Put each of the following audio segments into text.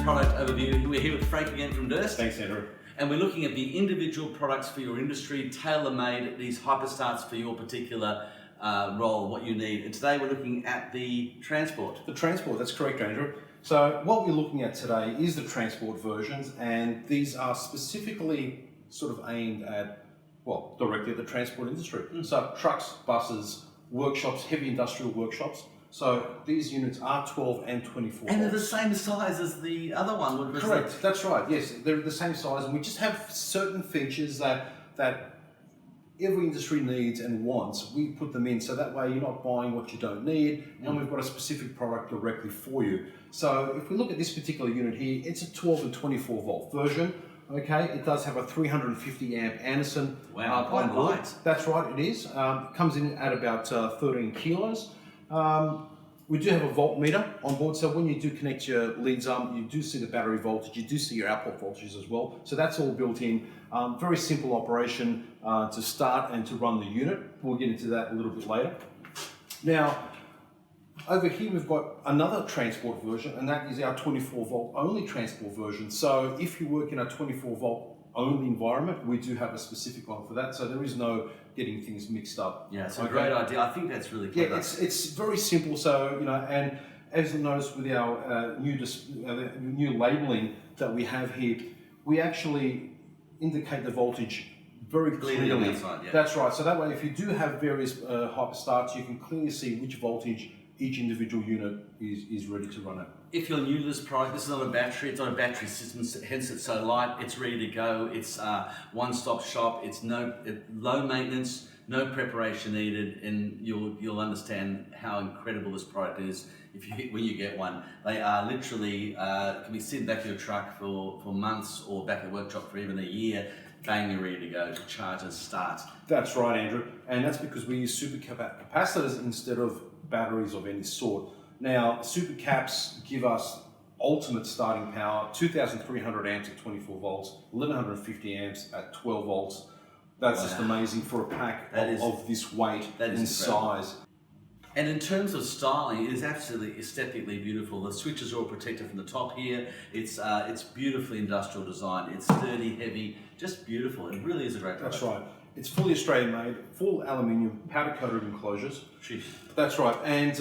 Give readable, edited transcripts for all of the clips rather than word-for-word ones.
product overview. We're here with Frank again from Durst. Thanks, Andrew. And we're looking at the individual products for your industry, tailor-made, these Hypastarts for your particular role, what you need. And today we're looking at the transport. The transport, that's correct, Andrew. So what we're looking at today is the transport versions, and these are specifically sort of aimed at, well, directly at the transport industry. So trucks, buses, workshops, heavy industrial workshops. So these units are 12 and 24 And they're the volts. same size as the other one. Correct, that's right, yes. They're the same size, and we just have certain features that every industry needs and wants. We put them in, so that way you're not buying what you don't need, and we've got a specific product directly for you. So if we look at this particular unit here, it's a 12 and 24 volt version. Okay, it does have a 350 amp Anderson. Wow, quite light. That's right, it is. Comes in at about 13 kilos. We do have a voltmeter on board, so when you do connect your leads up, you do see the battery voltage, you do see your output voltages as well. So that's all built in. Very simple operation to start and to run the unit. We'll get into that a little bit later. Now, over here we've got another transport version, and that is our 24 volt only transport version. So if you work in a 24 volt only environment, we do have a specific one for that. So there is no getting things mixed up. Yeah, it's a great idea. I think that's really clever. Yeah, it's very simple. So, you know, and as you'll notice with our new labeling that we have here, we actually indicate the voltage very clearly. On that side, yeah. That's right. So that way, if you do have various Hypastarts, you can clearly see which voltage each individual unit is ready to run at. If you're new to this product, this is not a battery, it's not a battery system, hence it's so light, it's ready to go, it's one-stop shop, it's low maintenance, no preparation needed, and you'll understand how incredible this product is when you get one. They are literally, can be sitting back of your truck for months or back at the workshop for even a year, bang, you're ready to go, to charge and start. That's right, Andrew, and that's because we use super capacitors instead of batteries of any sort. Now, super caps give us ultimate starting power, 2,300 amps at 24 volts, 1,150 amps at 12 volts. That's just amazing for a pack of this weight and size. And in terms of styling, it is absolutely aesthetically beautiful. The switches are all protected from the top here. It's beautifully industrial design. It's sturdy, heavy, just beautiful. It really is a great product. That's right. It's fully Australian made, full aluminium, powder coated enclosures. Jeez. That's right. And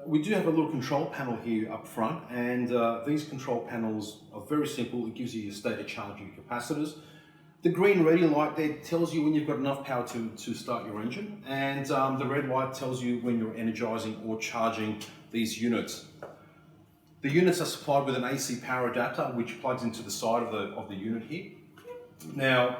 we do have a little control panel here up front, and these control panels are very simple. It gives you your state of charge of your capacitors. The green ready light there tells you when you've got enough power to start your engine, and the red light tells you when you're energizing or charging these units. The units are supplied with an AC power adapter, which plugs into the side of the unit here. Now,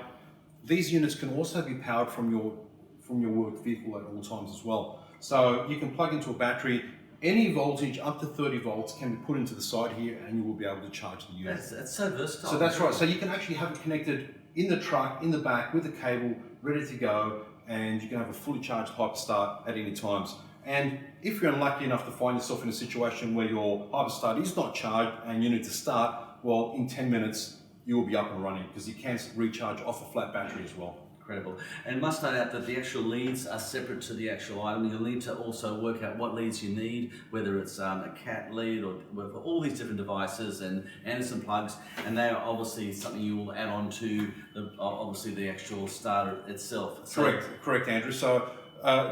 these units can also be powered from your work vehicle at all times as well. So you can plug into a battery. Any voltage up to 30 volts can be put into the side here, and you will be able to charge the unit. That's so versatile. So that's right. So you can actually have it connected in the truck, in the back, with a cable, ready to go, and you can have a fully charged Hypastart at any times. And if you're unlucky enough to find yourself in a situation where your Hypastart is not charged and you need to start, well, in 10 minutes, you will be up and running, because you can recharge off a flat battery as well. Incredible. And must note out that the actual leads are separate to the actual item. You'll need to also work out what leads you need, whether it's a cat lead or for all these different devices and Anderson plugs, and they are obviously something you will add on to the actual starter itself. Correct, Andrew. So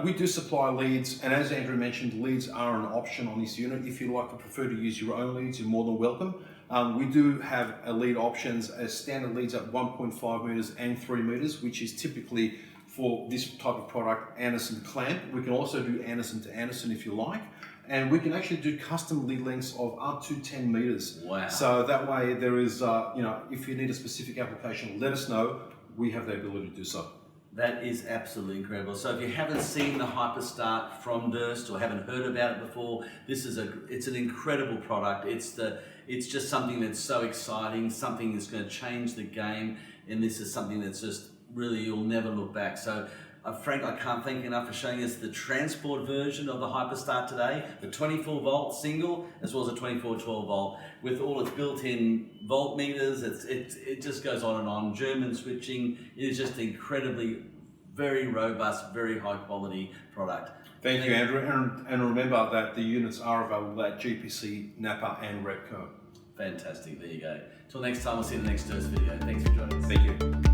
we do supply leads, and as Andrew mentioned, leads are an option on this unit. If you like to prefer to use your own leads, you're more than welcome. We do have a lead options as standard leads at 1.5 meters and 3 meters, which is typically for this type of product, Anderson clamp. We can also do Anderson to Anderson if you like, and we can actually do custom lead lengths of up to 10 meters. Wow. So that way there is, if you need a specific application, let us know. We have the ability to do so. That is absolutely incredible. So if you haven't seen the Hypastart from Durst or haven't heard about it before, it's an incredible product. It's just something that's so exciting, something that's going to change the game, and this is something that's just really, you'll never look back. So Frank, I can't thank you enough for showing us the transport version of the Hypastart today, the 24 volt single, as well as the 24 12 volt, with all its built-in voltmeters. It just goes on and on. German switching. It is just incredibly, very robust, very high quality product. Thank you, Andrew. And remember that the units are available at GPC, Napa and Repco. Fantastic. There you go. Till next time, we'll see you in the next Durst video. Thanks for joining us. Thank you.